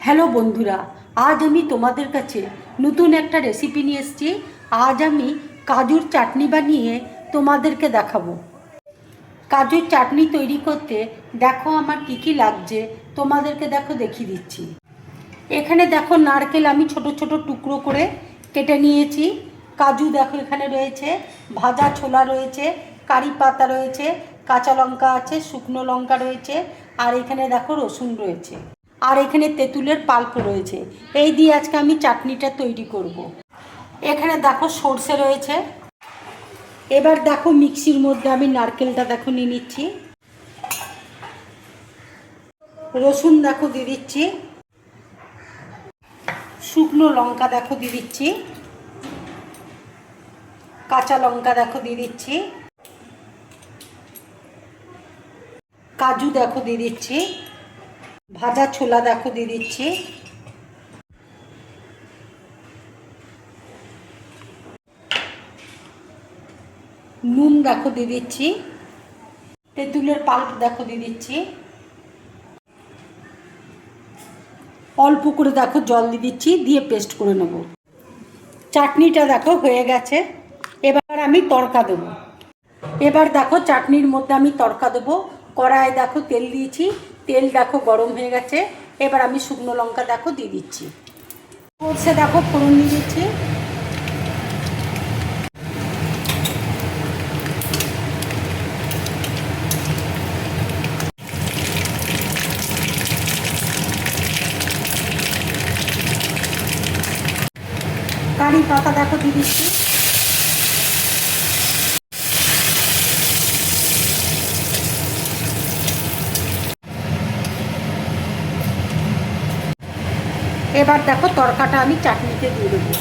Hello বন্ধুরা, আজ আমি তোমাদের কাছে নতুন একটা রেসিপি নিয়ে এসেছি। আজ আমি কাজুর চাটনি বানিয়ে তোমাদেরকে দেখাবো। কাজুর চাটনি তৈরি করতে দেখো আমার কি কি লাগছে, তোমাদেরকে দেখিয়ে দিচ্ছি। এখানে দেখো নারকেল আমি ছোট ছোট টুকরো করে কেটে নিয়েছি। কাজু দেখো এখানে রয়েছে, ভাজা ছোলা রয়েছে, কারি পাতা রয়েছে, কাঁচা লঙ্কা আছে, শুকনো লঙ্কা রয়েছে, আর এখানে দেখো রসুন রয়েছে, আর এখানে তেঁতুলের পাল্প রয়েছে। এই দিয়ে আজকে আমি চাটনিটা তৈরি করব। এখানে দেখো সর্ষে রয়েছে। এবার দেখো মিক্সির মধ্যে আমি নারকেলটা দেখো নিয়ে নিচ্ছি, রসুন দেখো দিয়ে দিচ্ছি, শুকনো লঙ্কা দেখো দিয়ে দিচ্ছি, কাঁচা লঙ্কা দেখো দিয়ে দিচ্ছি, কাজু দেখো দিয়ে দিচ্ছি, ভাজা ছোলা দেখো দিয়ে দিচ্ছি, নুন দেখো দিয়ে দিচ্ছি, তেঁতুলের পাল্প দেখো দিয়ে দিচ্ছি, অল্প করে দেখো জল দিয়ে দিচ্ছি, দিয়ে পেস্ট করে নেব। চাটনিটা দেখো হয়ে গেছে। এবার আমি তড়কা দেবো। এবার দেখো চাটনির মধ্যে আমি তড়কা দেবো। কড়ায় দেখো তেল দিয়েছি, তেল দেখো গরম হয়ে গেছে। এবার আমি শুকনো লঙ্কা দেখো দিয়ে দিচ্ছি, সরষে দেখো ফোড়ন দিয়ে দিচ্ছি, কারি পাতা দেখো দিয়ে দিচ্ছি, এবার দেখো তড়কাটা আমি চাটনিতে দিয়ে দেবো।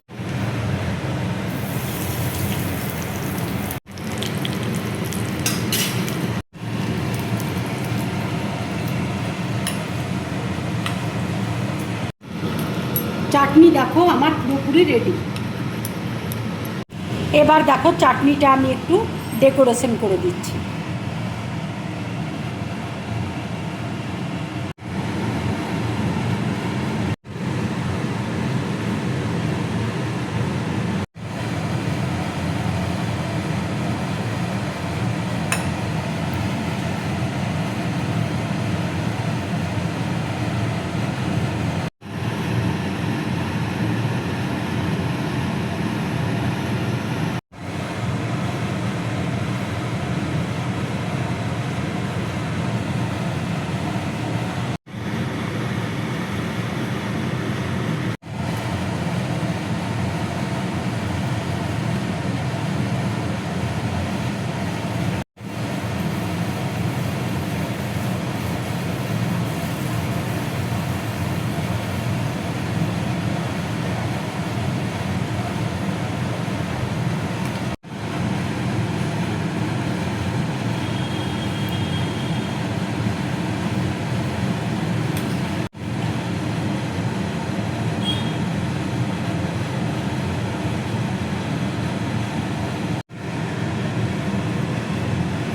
চাটনি দেখো আমার পুরোপুরি রেডি। এবার দেখো চাটনিটা আমি একটু ডেকোরেশন করে দিচ্ছি।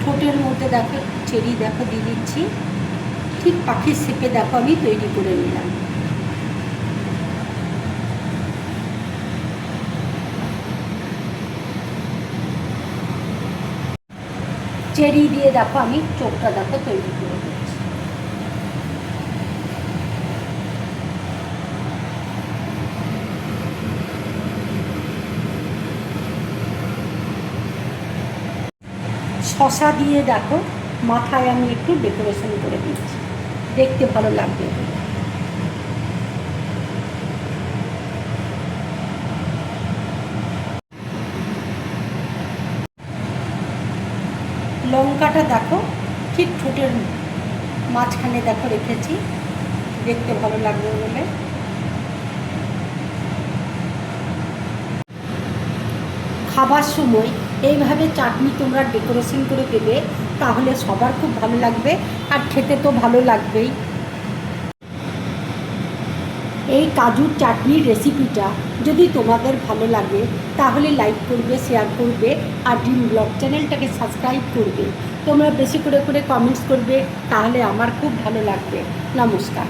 ঠোঁটের মধ্যে দেখো চেরি দেখো দিয়ে দিচ্ছি, ঠিক পাখির শেপে দেখো আমি তৈরি করে নিলাম। চেরি দিয়ে দেখো আমি চোখটা দেখো তৈরি করে দিচ্ছি। শশা দিয়ে দেখো মাথায় আমি একটু ডেকোরেশন করে দিচ্ছি, দেখতে ভালো লাগবে। লঙ্কাটা দেখো ঠিক ঠোঁটের মাঝখানে দেখো রেখেছি, দেখতে ভালো লাগবে বলে। খাবার সময় এইভাবে চাটনি তোমরা ডেকোরেশন করে দেবে, তাহলে সবার খুব ভালো লাগবে, আর খেতে তো ভালো লাগবেই। এই কাজুর চাটনির রেসিপিটা যদি তোমাদের ভালো লাগে তাহলে লাইক করবে, শেয়ার করবে, আর ড্রিম ব্লগ চ্যানেলটাকে সাবস্ক্রাইব করবে। তোমরা বেশি করে কমেন্টস করবে, তাহলে আমার খুব ভালো লাগবে। নমস্কার।